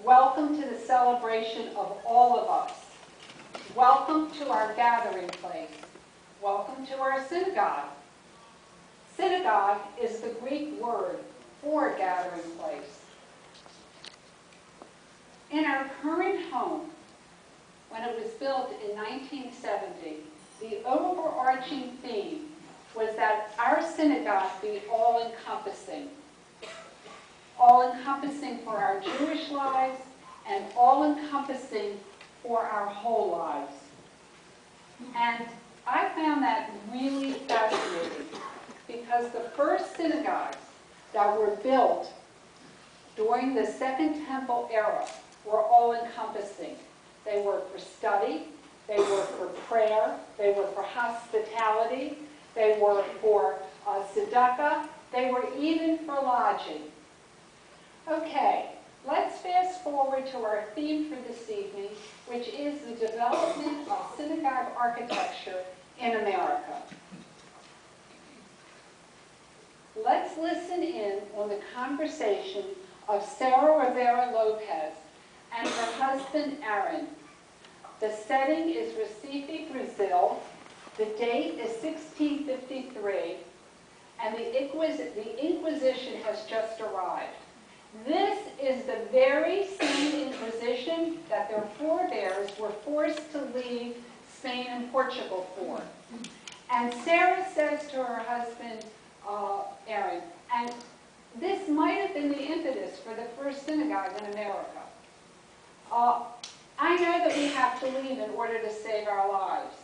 Welcome to the celebration of all of us. Welcome to our gathering place. Welcome to our synagogue. Synagogue is the Greek word for gathering place. In our current home, when it was built in 1970, the overarching theme was that our synagogue be all-encompassing. All-encompassing for our Jewish lives and all-encompassing for our whole lives. And I found that really fascinating because the first synagogues that were built during the Second Temple era were all-encompassing. They were for study, they were for prayer, they were for hospitality, they were for tzedakah, they were even for lodging. Okay, let's fast forward to our theme for this evening, which is the development of synagogue architecture in America. Let's listen in on the conversation of Sarah Rivera Lopez and her husband Aaron. The setting is Recife, Brazil. The date is 1653, and the Inquisition has just arrived. This is the very same Inquisition that their forebears were forced to leave Spain and Portugal for. And Sarah says to her husband, Aaron, and this might have been the impetus for the first synagogue in America. I know that we have to leave in order to save our lives.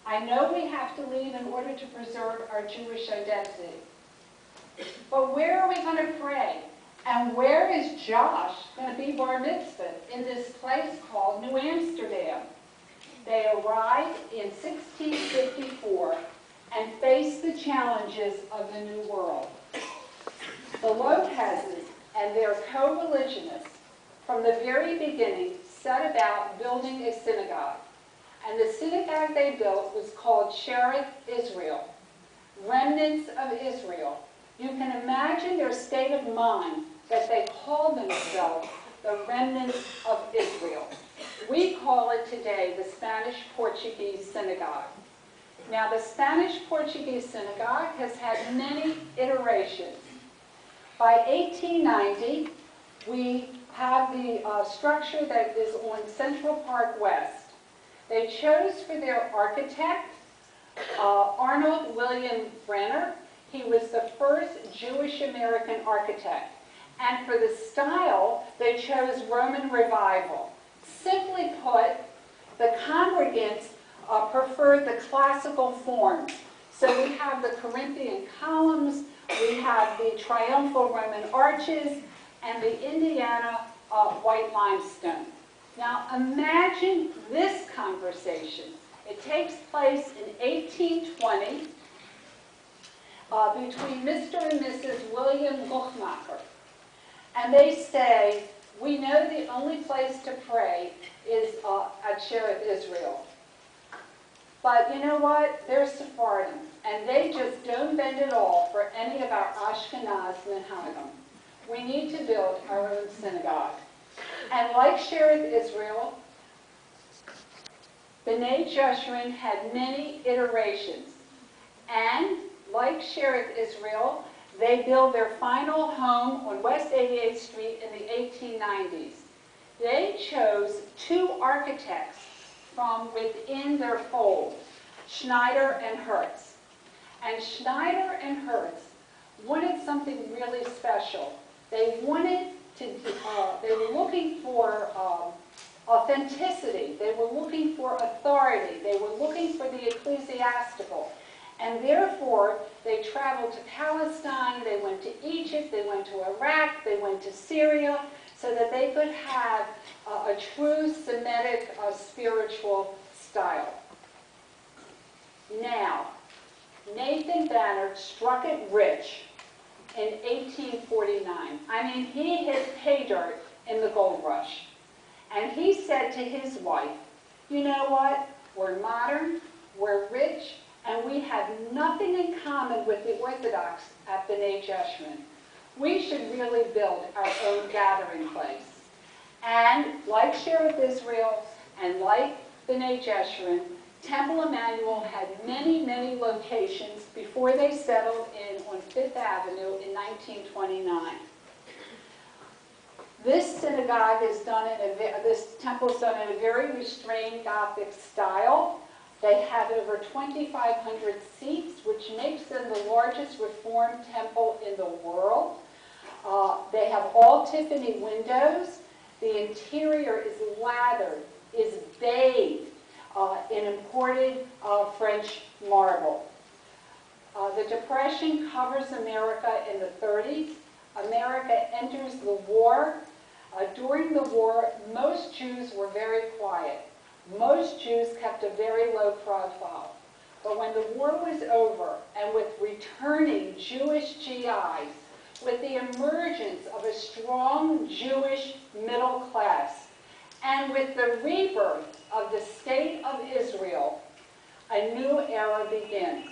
I know we have to leave in order to preserve our Jewish identity. But where are we going to pray? And where is Josh going to be bar mitzvah? In this place called New Amsterdam. They arrived in 1654 and faced the challenges of the New World. The Lopezes and their co-religionists from the very beginning set about building a synagogue. And the synagogue they built was called Shearith Israel, Remnants of Israel. You can imagine their state of mind that they call themselves the Remnants of Israel. We call it today the Spanish-Portuguese synagogue. Now, the Spanish-Portuguese synagogue has had many iterations. By 1890, we have the structure that is on Central Park West. They chose for their architect Arnold William Brenner. He was the first Jewish-American architect. And for the style, they chose Roman Revival. Simply put, the congregants preferred the classical forms. So we have the Corinthian columns, we have the triumphal Roman arches, and the Indiana white limestone. Now imagine this conversation. It takes place in 1820 between Mr. and Mrs. William Guchmacher. And they say, we know the only place to pray is at Shearith Israel. But you know what? They're Sephardim, and they just don't bend at all for any of our Ashkenaz minhagim. We need to build our own synagogue. And like Shearith Israel, B'nai Jeshurun had many iterations. And like Shearith Israel, they built their final home on West 88th Street in the 1890s. They chose two architects from within their fold, Schneider and Hertz. And Schneider and Hertz wanted something really special. They wanted to, they were looking for authenticity. They were looking for authority. They were looking for the ecclesiastical. And therefore, they traveled to Palestine, they went to Egypt, they went to Iraq, they went to Syria, so that they could have a true Semitic spiritual style. Now, Nathan Banner struck it rich in 1849. I mean, he hit pay dirt in the gold rush. And he said to his wife, you know what? We're modern, we're rich, and we have nothing in common with the Orthodox at B'nai Jeshurun. We should really build our own gathering place. And like Shearith Israel and like B'nai Jeshurun, Temple Emmanuel had many, many locations before they settled in on Fifth Avenue in 1929. This synagogue is done in this temple is done in a very restrained Gothic style. They have over 2,500 seats, which makes them the largest Reformed temple in the world. They have all Tiffany windows. The interior is lathered, is bathed in imported French marble. The Depression covers America in the 30s. America enters the war. During the war, most Jews were very quiet. Most Jews kept a very low profile. But when the war was over, and with returning Jewish GIs, with the emergence of a strong Jewish middle class, and with the rebirth of the State of Israel, a new era begins.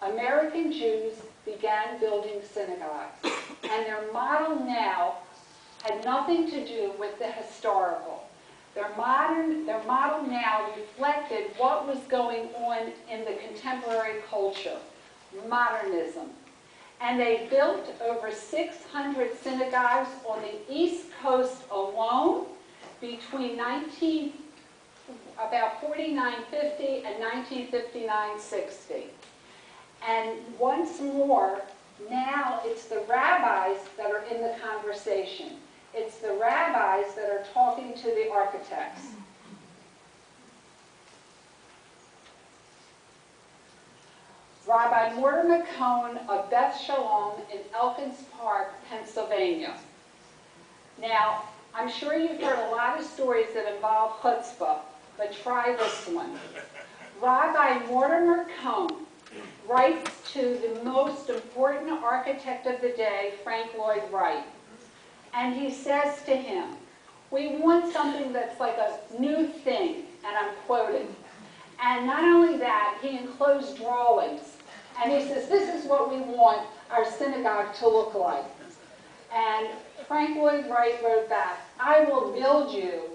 American Jews began building synagogues, and their model now had nothing to do with the historical. Their model now reflected what was going on in the contemporary culture, modernism. And they built over 600 synagogues on the East Coast alone between about 4950 and 1959-60. And once more, now it's the rabbis that are in the conversation. It's the rabbis that are talking to the architects. Rabbi Mortimer Cohn of Beth Shalom in Elkins Park, Pennsylvania. Now, I'm sure you've heard a lot of stories that involve chutzpah, but try this one. Rabbi Mortimer Cohn writes to the most important architect of the day, Frank Lloyd Wright. And he says to him, we want something that's like a new thing, and I'm quoting. And not only that, he enclosed drawings. And he says, this is what we want our synagogue to look like. And Frank Lloyd Wright wrote back, I will build you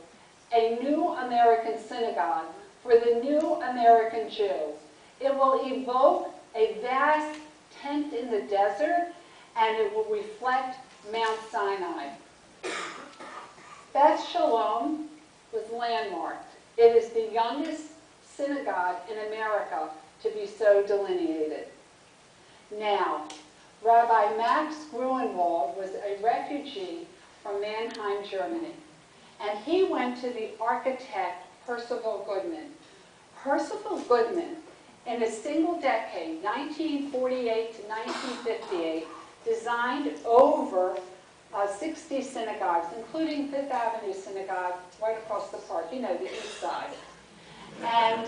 a new American synagogue for the new American Jew. It will evoke a vast tent in the desert, and it will reflect Mount Sinai. Beth Shalom was landmarked. It is the youngest synagogue in America to be so delineated. Now, Rabbi Max Gruenwald was a refugee from Mannheim, Germany, and he went to the architect Percival Goodman. Percival Goodman, in a single decade, 1948 to 1958, designed over 60 synagogues, including Fifth Avenue Synagogue right across the park, you know, the east side. And